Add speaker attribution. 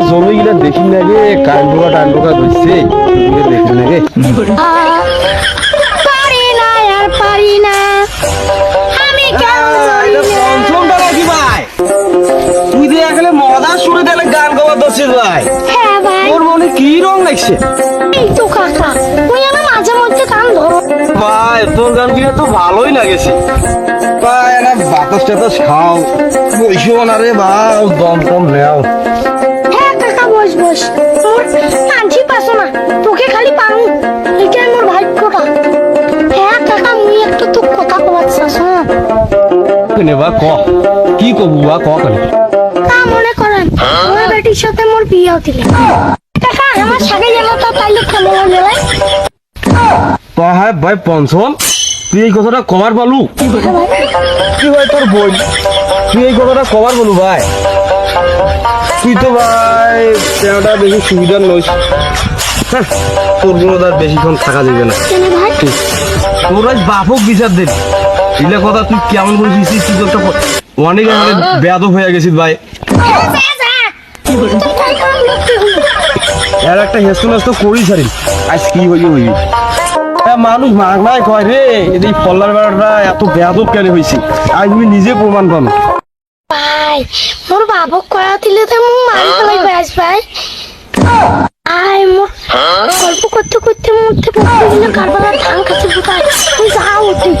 Speaker 1: জমিগুলা দেখি না গে কান্ডুকা টান্ডুকা ধরছে দেখি না গে
Speaker 2: পারি না আর পারি না আমি
Speaker 1: তুই দিয়ে গেলে মজা শুনে তাহলে গান গাওয়া দর্শিস ভাই।
Speaker 2: হ্যাঁ ভাই
Speaker 1: তোর মনে কি রং লাগছে
Speaker 2: এই তো কাকা তুই আমার মাঝে মধ্যে কান ধরো
Speaker 1: ভাই, তোর গান গিয়ে তো ভালোই লাগেছে ভাই। না বাতাস টাতাস খাও, বসো না রে ভাই, দম টম নেও।
Speaker 2: হ্যাঁ কাকা বস বস মোর কাঞ্চি পাসো না তোকে খালি পারু এটাই মোর ভাগ্যটা। হ্যাঁ কাকা মুই একটা তো কথা কবার চাস
Speaker 1: কেনে বা ক কি কবু বা ক কেনে
Speaker 2: তা মনে করেন আমার বেটির সাথে মোর বিয়ে হতিলে কাকা আমার সাথে গেল তো তাইলে কেমন হলে
Speaker 1: তো হ্যাঁ ভাই পঞ্চম, তুই এই কথাটা কবার বলু? কি ভাই তোর বই, তুই এই কথাটা কবার বলু ভাই? তুই তো ভাই তেনাটা বেশি সুবিধার নইস। হ্যাঁ, তোর গুলো তার বেশিক্ষণ থাকা যাবে না।
Speaker 2: কেন ভাই
Speaker 1: তোর আজ বাপক বিচার দেন এগুলা কথা তুই কেমন করেছিস? তুই তো একটা অনেক বেয়াদব হয়ে গেছিস ভাই। আর একটা হেসু নষ্ট করি সারি আজ কি হইলি হইলি মানুষ মাগনায় কয় রে এই ফল্লার বেড়াটা এত বেয়াদব কেন হয়েছে, আজ আমি নিজে প্রমাণ পাবো।
Speaker 2: ভাই মোর বাবক কয়া দিলে তো মু মারি ফেলাই ব্যাস ভাই। আই মোর গল্প করতে করতে মধ্যে পড়তে দিলে কারবালার ধান কাছে বোকায় তুই যাও তুই